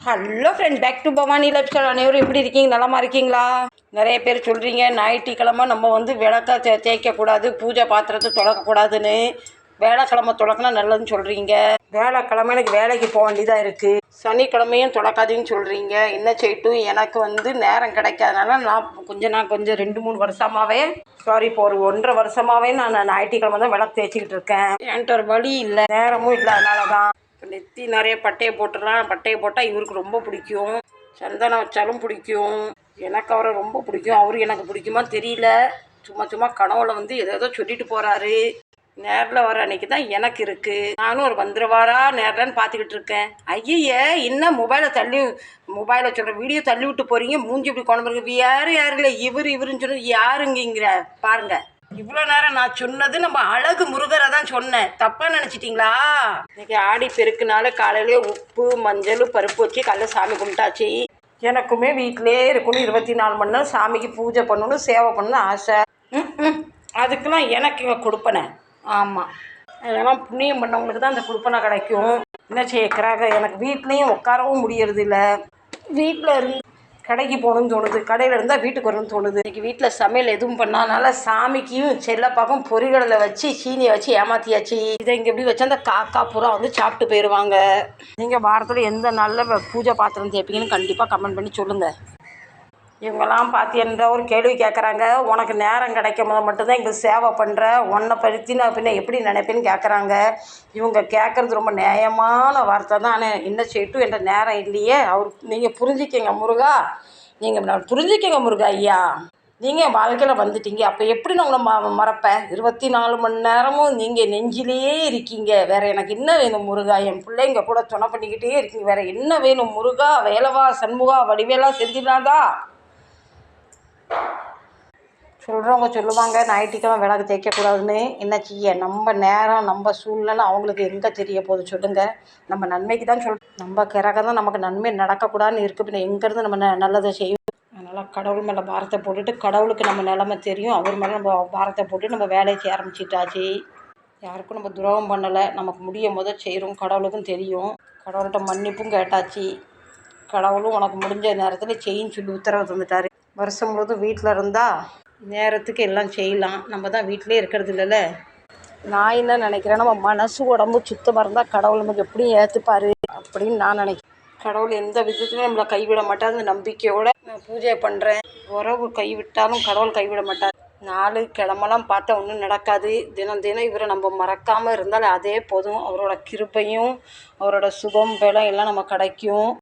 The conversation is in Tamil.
Hello friend, back to Bhavani life style. அனைவரும் எப்படி இருக்கீங்க? நலமா இருக்கீங்களா? நிறைய பேர் சொல்கிறீங்க ஞாயிற்றுக்கிழமை நம்ம விளக்க தேய்க்கக்கூடாது, பூஜை பாத்திரத்தை துளக்கக்கூடாதுன்னு. வேலைக்கிழமை துளக்கினா நல்லதுன்னு சொல்கிறீங்க. வேலைக்கிழமை எனக்கு வேலைக்கு போக வேண்டியதாக இருக்குது. சனிக்கிழமையும் துளக்காதீங்கன்னு சொல்கிறீங்க. என்ன செய்யட்டும், எனக்கு நேரம் கிடைக்காதனால நான் கொஞ்சம் 2-3 வருஷமாகவே இப்போ ஒரு 1.5 வருஷமாகவே நான் ஞாயிற்றுக்கிழமை தான் விளக்கு தேய்ச்சிக்கிட்டு இருக்கேன். என்கிட்ட ஒரு வழி இல்லை, நேரமும் இல்லை. அதனால தான் நெத்தி நிறைய பட்டையை போட்டுடலாம். பட்டையை போட்டால் இவருக்கு ரொம்ப பிடிக்கும். சந்தனம் வச்சாலும் பிடிக்கும். எனக்கு அவரை ரொம்ப பிடிக்கும். அவரு எனக்கு பிடிக்குமா தெரியல. சும்மா கனவுல ஏதோ சொல்லிட்டு போகிறாரு. நேரில் வர அன்னைக்கு தான் எனக்கு இருக்குது. நானும் ஒரு வந்துருவாரா நேரில்னு பார்த்துக்கிட்டு இருக்கேன். ஐயே, இன்னும் மொபைலை சொல்கிற வீடியோ தள்ளி விட்டு போகிறீங்க. மூஞ்சி இப்படி குழம்பு இருக்கு. யாரும் இல்லை, இவருன்னு சொல்லி யாருங்கிற பாருங்க. இவ்வளோ நேரம் நான் சொன்னது நம்ம அழகு முருகரை தான் சொன்னேன். தப்பாக நினச்சிட்டிங்களா? இன்னைக்கு ஆடி பெருக்குனால காலையிலே உப்பு மஞ்சள் பருப்பு வச்சு காலையில் சாமி கும்பிட்டாச்சு. எனக்குமே வீட்டிலே இருக்கணும், 24 மணி நேரம் சாமிக்கு பூஜை பண்ணணும், சேவை பண்ணணும் ஆசை. அதுக்கெல்லாம் எனக்கு இங்கே கொடுப்பனை. ஆமாம், அதெல்லாம் புண்ணியம் பண்ணவங்களுக்கு தான் அந்த கொடுப்பனை கிடைக்கும். என்ன செய்யக்கிறாங்க, எனக்கு வீட்லேயும் உட்காரவும் முடியறது இல்லை. வீட்டில் இருந்து கடைக்கு போகணுன்னு தோணுது, கடையில் இருந்தால் வீட்டுக்கு வரணும்னு தோணுது. இன்றைக்கி வீட்டில் சமையல் எதுவும் பண்ணாதனால சாமிக்கும் செல்லப்பாக்கும் பொரிகளில் வச்சு சீனியை வச்சு ஏமாற்றியாச்சு. இதை இங்கே எப்படி வச்சா அந்த காக்கா பூரா சாப்பிட்டு போயிடுவாங்க. நீங்கள் வாரத்தில் எந்த நாளில் பூஜை பாத்திரம் தேய்ப்பீங்கன்னு கண்டிப்பாக கமெண்ட் பண்ணி சொல்லுங்கள். இவங்கெல்லாம் பார்த்து என்ற ஒரு கேள்வி கேட்குறாங்க. உனக்கு நேரம் கிடைக்கும் போது மட்டும்தான் எங்களுக்கு சேவை பண்ணுற, உன்னை பற்றி நான் பின்ன எப்படி நினைப்பேன்னு கேட்குறாங்க. இவங்க கேட்குறது ரொம்ப நியாயமான வார்த்தை தான். ஆனால் என்ன செய்யட்டும், என்ற நேரம் இல்லையே. நீங்கள் புரிஞ்சிக்கங்க முருகா, நீங்கள் புரிஞ்சிக்கங்க முருகா ஐயா. நீங்கள் வாழ்க்கையில் வந்துட்டீங்க, அப்போ எப்படி நான் உங்களை மறப்பேன்? 24 மணி நேரமும் நீங்கள் நெஞ்சிலேயே இருக்கீங்க. வேறு எனக்கு என்ன வேணும் முருகா? என் பிள்ளைங்க கூட துணை பண்ணிக்கிட்டே இருக்கீங்க. வேறு என்ன வேணும் முருகா? வேலவா சண்முகா வடிவேலா செஞ்சினாதா? சொல்கிறவங்க சொல்லுவாங்க ஞாயிற்றுக்கிழமை விளக்கு தேய்க்கக்கூடாதுன்னு. என்ன செய்ய, நம்ம நேரம் நம்ம சூழ்நிலை அவங்களுக்கு எங்கே தெரிய போகுது சொல்லுங்கள். நம்ம நன்மைக்கு தான் நம்ம கிரகம் தான் நமக்கு நன்மை நடக்கக்கூடாதுன்னு இருக்குது. பின்ன எங்கேருந்து நம்ம நல்லதை செய்யும். அதனால் கடவுள் மேலே பாரத்தை போட்டுட்டு, கடவுளுக்கு நம்ம நிலைமை தெரியும், அவர் மேலே நம்ம பாரத்தை போட்டு நம்ம வேலையை செய்ய ஆரம்பிச்சிட்டாச்சு. யாருக்கும் நம்ம துரோகம் பண்ணலை, நமக்கு முடியும் போது செய்கிறோம். கடவுளுக்கும் தெரியும். கடவுள்கிட்ட மன்னிப்பும் கேட்டாச்சு. கடவுளும் உனக்கு முடிஞ்ச நேரத்தில் செய்யின்னு சொல்லி உத்தரவு தந்துட்டார். வருஷம் முழுவதும் வீட்டில் இருந்தால் நேரத்துக்கு எல்லாம் செய்யலாம். நம்ம தான் வீட்டிலே இருக்கிறது இல்லைல்ல. நான் என்ன நினைக்கிறேன், நம்ம மனசு உடம்பு சுத்தமாக இருந்தால் கடவுள் நமக்கு எப்படியும் ஏற்றுப்பார் அப்படின்னு நான் நினைக்கிறேன். கடவுள் எந்த விதத்துலையும் நம்மளை கைவிட மாட்டார். அந்த நம்பிக்கையோடு நான் பூஜை பண்ணுறேன். உறவு கைவிட்டாலும் கடவுள் கைவிட மாட்டார். 4 கிழமெல்லாம் பார்த்தா ஒன்றும் நடக்காது. தினம் இவரை நம்ம மறக்காமல் இருந்தால் அதே போதும். அவரோட கிருபையும் அவரோட சுகம் பலம் எல்லாம் நம்ம கிடைக்கும்.